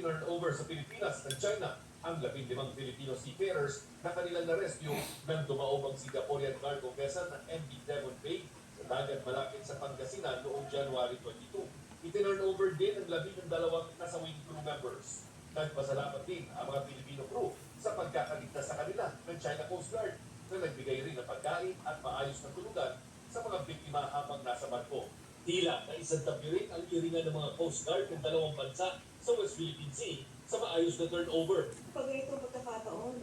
itinurn over sa Pilipinas ng China ang 15 Filipino seafarers na kanilang na-rescue nang dumaog ang Singaporean cargo vessel ng MV Devon Bay sa dagat malapit sa Pangasinan noong January 22. Itinurn over din ang 12 nasawing crew members. Nagpasalamat din ang mga Filipino crew sa pagkakaligtas sa kanila ng China Coast Guard na nagbigay rin ng pagkain at maayos na tulugan sa mga biktima habang nasa barko. Tila na isang tabi rin ang iringan ng mga Coast Guard ng dalawang bansa sa West Philippine Sea sa maayos na turnover. Pag ganitong pagkakataon,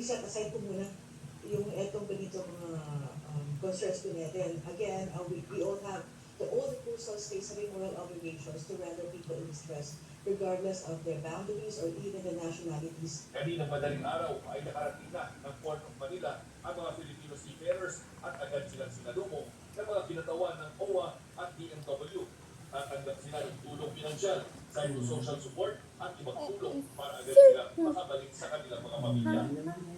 set aside po muna yung etong ganitong concerns po natin. Again, we all have all the coastal states having moral obligations to render people in distress regardless of their boundaries or even their nationalities. Kaninang madaling araw ay nakarating na ng Port of Manila ang mga Filipino seafarers at agad silang sinalubong ng mga binatawan ng OWA at DMW. Tatanggap sila ng tulong pinansyal, psychosocial support at ibang tulong para agad sila makabalik sa kanilang mga pamilya.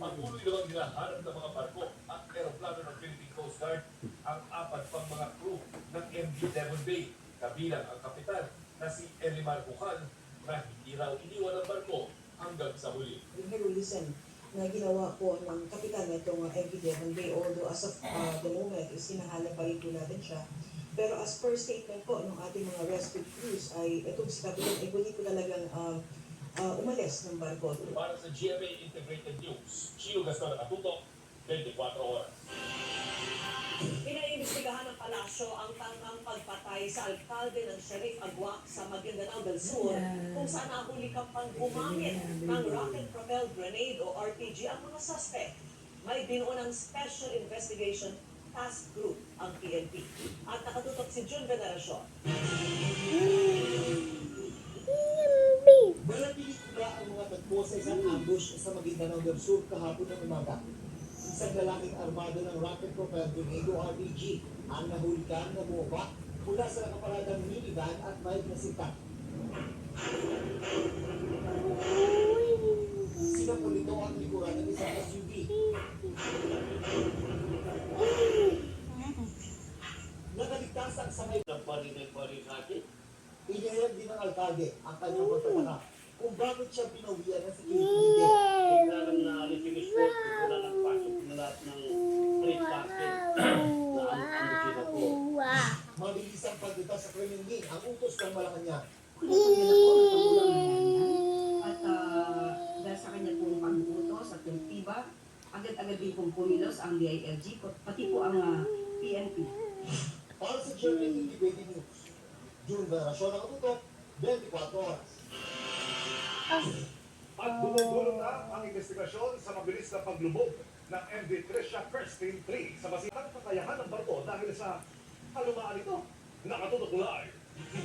Patuloy namang hinahanap ng mga barko at aeroplano ng Philippine Coast Guard ang 4 pang mga crew ng MV Devon Bay, kabilang ang kapitan na si Elimar Bukan na hindi raw iniwan ang barko hanggang sa huli. Yung heroism na ginawa po ng kapitan na itong MV Devon Bay, although as of the moment is hinahanap pa rin po natin siya. Pero as per statement po ng ating mga rescue crews ay itong si kapitan ay hindi po talagang umalis ng barko. Para sa GMA Integrated News, Chino Gaston Nakatutok, 24 oras. Pinaimbestigahan ng palasyo ang tangkang pagpatay sa alkalde ng Sheriff Aguac sa Maguindanao del Sur kung saan nahuli kang pang gumamit ng rocket-propelled grenade o RPG ang mga suspect. May binuunang Special Investigation Task Group ang PNP. At nakatutok si June Veneracion. Manatilit na ang mga tagpo sa isang ambush sa Maguindanao del Sur kahapon ng umaga. Isang lalaking armado ng rocket-propelled grenade o RPG ang nahulikan na bumaba mula sa nakaparadang minivan at mild na sintak. Sinapol nito ang likuran ng isang SUV. Nakaligtas ang samay ng pari-pari natin. Inihayag din ng alkalde ang kanyang pagtataka kung bakit siya pinawian ng security. Tingnan lang na refinish work, wala nang pasok na lahat ng street market na ano po. Mabilis ang pagdita sa Kremlin ang utos ng Malacanang. At dahil sa kanya pong pag-utos at yung tiba, agad-agad din pong pumilos ang DILG, pati po ang PNP. Para sa GMA Integrated News, June Veneracion ang katutok, 24 oras. At dumudulot na ang investigasyon sa mabilis na paglubog ng MV Tricia Kirsten 3 sa basitang kakayahan ng barko dahil sa kalumaan ito. Nakatutok live,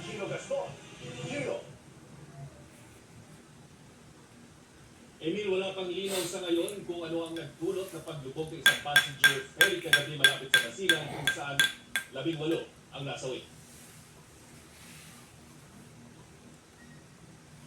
Chino Gaston. Chino. Emil, wala pang linaw sa ngayon kung ano ang nagdulot ng paglubog ng isang passenger ferry kagabi malapit sa Basilan kung saan 18 ang nasawi.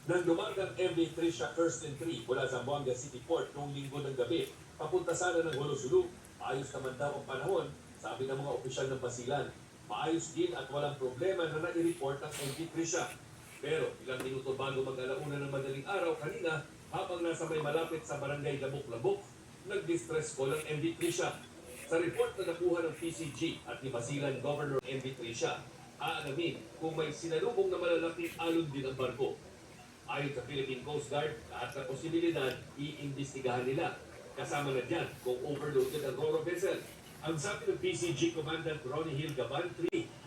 Nang dumagang MV Tricia Kirsten 3 mula Zamboanga City Port noong linggo ng gabi, papunta sana ng Hulosulu, ayos naman daw ang panahon, sabi ng mga opisyal ng Basilan. Maayos din at walang problema na nai-report ang MV Tricia. Pero ilang minuto bago mag-alauna ng madaling araw kanina, habang nasa may malapit sa barangay Labok-Labok, nag-distress call ang MV Tricia. Sa report na nakuha ng PCG at ni Basilan Governor MV Tricia, aalamin kung may sinalubong na malalaking alon din ang barko. Ayon sa Philippine Coast Guard, lahat ng posibilidad iimbestigahan nila. Kasama na dyan kung overloaded ang RoRo vessel. Ang sabi ng PCG Commandant Ronnie Hill Gaban,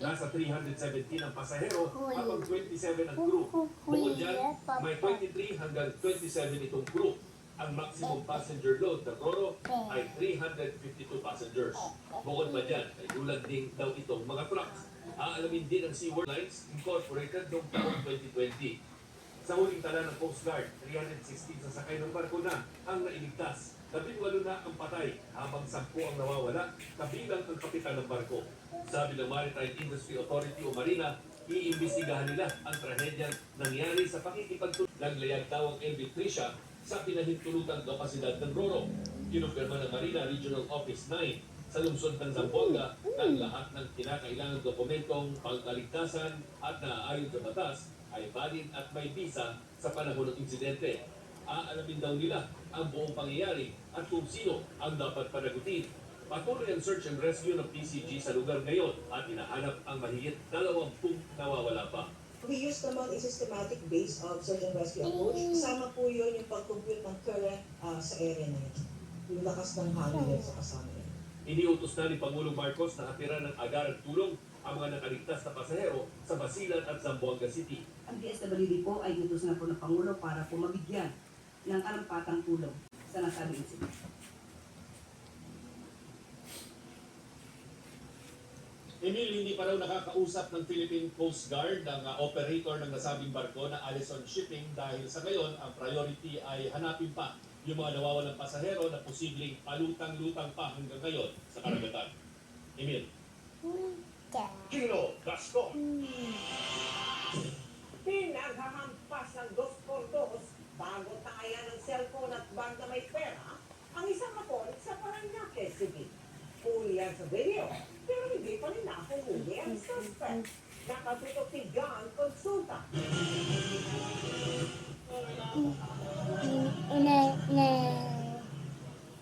nasa 317 ang pasahero habang 27 ang crew. Bukod dyan, may 23 hanggang 27 itong crew. Ang maximum passenger load ng RoRo ay 352 passengers. Bukod pa dyan, ay ulag din daw itong mga trucks. Aalamin din ang Seaworld Lines Incorporated noong taong 2020. Sa huling tala ng Coast Guard, 316 sa sakay ng barko na ang nailigtas. 18 na ang patay, habang 10 ang nawawala, kabilang ang kapitan ng barko. Sabi ng Maritime Industry Authority o Marina, iimbestigahan nila ang trahedyang nangyari sa pakikipagtulong. Naglayag daw ang MV Tricia sa pinahintulutang kapasidad ng RoRo. Kinumpirma ng Marina Regional Office 9 sa lungsod ng Zamboanga ng lahat ng kinakailangang dokumentong pangkaligtasan at naaayon sa batas ay valid at may visa sa panahon ng insidente. Aalamin daw nila ang buong pangyayari at kung sino ang dapat panagutin. Patuloy ang search and rescue ng PCG sa lugar ngayon at hinahanap ang mahigit 20 nawawala pa. We use naman a systematic base of search and rescue approach. Kasama po yun yung pag-compute ng current sa area na yun. Yung lakas ng hangin sa kasama yun. Iniutos na ni Pangulong Marcos na hatiran ng agarang tulong ang mga nakaligtas na pasahero sa Basilan at Zamboanga City. Ang DSWD po ay inutos na po ng Pangulo para po mabigyan ng karampatang tulong sa nasabing incident. Emil, hindi pa raw nakakausap ng Philippine Coast Guard ang operator ng nasabing barko na Allison Shipping dahil sa ngayon ang priority ay hanapin pa yung mga nawawalang pasahero na posibleng palutang-lutang pa hanggang ngayon sa karagatan. Emil. Gino Gaston. Pinaghahampas ng 2x2 bago taya ng cellphone at bag na may pera ang isang hapon sa Paranaque City. Huli yan sa video, pero hindi pa rin nakuhuli ang suspect. Nakatutok si John Consulta.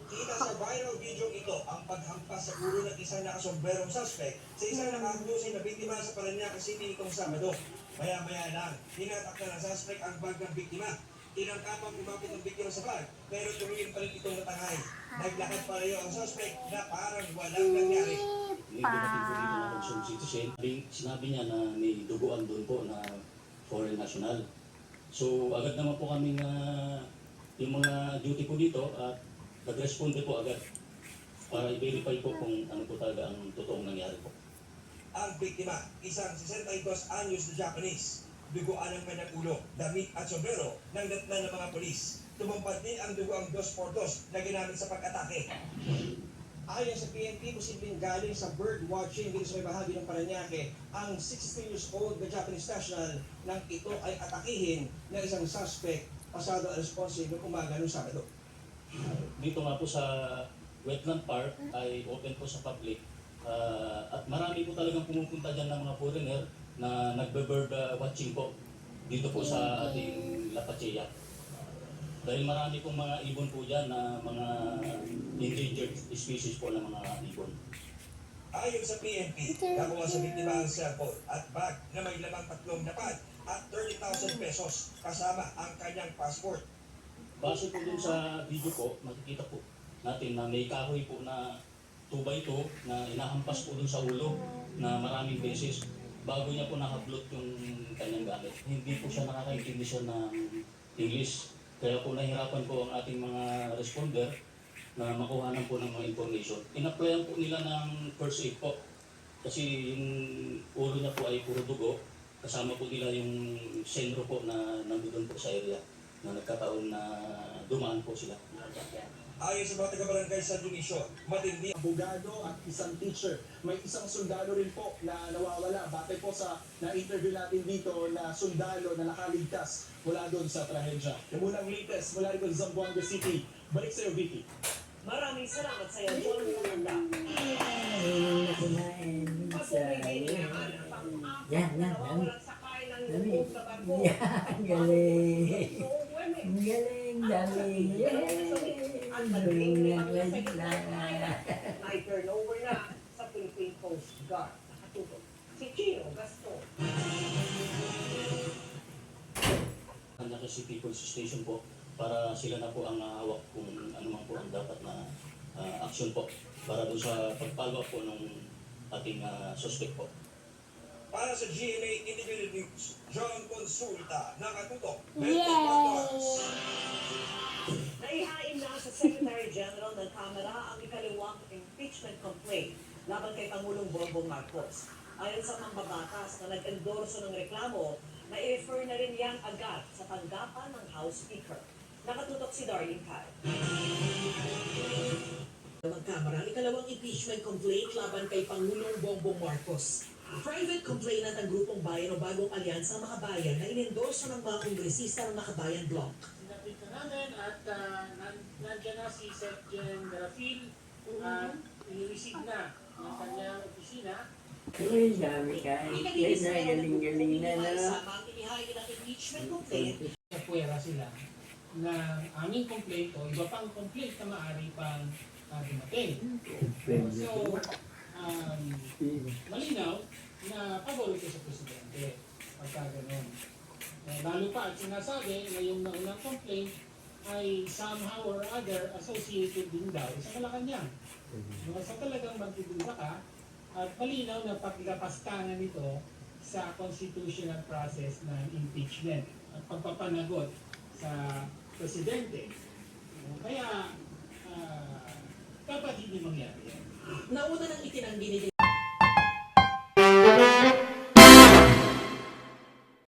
Kita sa viral video ito ang paghampas sa ulo ng isang nakasombrerong suspect sa isang nakahusay na biktima sa Parañaque City itong Sabado. Maya-maya lang, tinatakpan ng suspect ang bag ng biktima. Tinangkapang umabot ang biktima sa bag, pero tuloy pa rin itong natangay. Naglakad pa rin ang suspect na parang walang nangyari. Hindi natin po dito na concerned citizen. Sinabi niya na may duguan doon po na foreign national. So agad naman po kami na yung mga duty po dito at nag-responde po agad para i-verify po kung ano po talaga ang totoong nangyari po. Ang biktima, isang 62 anyos na Japanese. Duguan ang kanyang ulo, damit at sombrero ng datnan ng mga polis. Tumumpat din ang dugo ang 2x2 na ginamit sa pag-atake. Ayon sa PNP, posibleng galing sa bird watching dito sa may bahagi ng Parañaque ang 63 years old na Japanese national nang ito ay atakihin ng isang suspect pasado alas 11 ng umaga noong Sabado. Dito nga po sa Wetland Park ay open po sa public at marami po talagang pumupunta dyan ng mga foreigner na nagbe-bird watching po dito po sa ating La Pacheya. Dahil marami pong mga ibon po dyan na mga endangered species po ng mga ibon. Ayon sa PNP, nakuha sa biktima ang cellphone at bag na may lamang 3 na pad at 30,000 pesos kasama ang kanyang passport. Base po dun sa video po, makikita po natin na may kahoy po na 2x2 na inahampas po dun sa ulo na maraming beses bago niya po nakablot yung kanyang gamit. Hindi po siya nakakaintindi siya ng English. Kaya po nahirapan po ang ating mga responder na makuhanan po ng mga information. In-applyan po nila ng first aid po. Kasi yung ulo niya po ay puro dugo. Kasama po nila yung sentro po na nandun po sa area na nagkataon na dumaan po sila. Ayon sa mga taga-barangay sa Dionisio, matindi Abogado at isang teacher. May isang sundalo rin po na nawawala. Batay po sa na-interview natin dito na sundalo na nakaligtas mula doon sa trahedya. Yung munang latest mula rin sa Zamboanga City. Balik sa iyo, Vicky. Maraming salamat sa iyo, John Consulta. Patuloy din naman ang pang-apat na nawawalang sakay ng lubog na barko. Galing. Ang Galing, galing. At nag-ring ang second turnover na sa Philippine Coast Guard. Nakatutok si Gino Gaston. Paranaque City Police Station po para sila na po ang hawak kung ano man po ang dapat na action po para doon sa pagpalwa po ng ating suspect po. para sa GMA Integrated News, John Consulta, nakatutok. Naihain na sa Secretary General ng Kamara ang ikalawang impeachment complaint laban kay Pangulong Bongbong Marcos. Ayon sa mambabatas na nag-endorso ng reklamo, na-refer na rin yan agad sa tanggapan ng House Speaker. Nakatutok si Darlene Kai. Ng Kamara ang ikalawang impeachment complaint laban kay Pangulong Bongbong Marcos. Private complainant ang grupong Bayan o Bagong Alyansa ng Makabayan na inendorso ng mga kongresista ng Makabayan Bloc. Sinapit na namin at nandiyan na si Sec. Gen. Garafil at i-receive na ng kanyang opisina Uy, dami ka. Yan na, galing-galing na, no? Samang inihain ng impeachment complaint Napuwera sila ng aming complaint o iba pang complaint na maaari pang dumating. So, malinaw na pabor ito sa Presidente pagka ganun. Lalo pa at sinasabi na yung naunang complaint ay somehow or other associated din daw sa Malacanang. Sa talagang magtitulda ka at malinaw na paglapastangan nito sa constitutional process ng impeachment at pagpapanagot sa Presidente. Kaya dapat hindi mangyari yan. Nauna nang itinanggi ni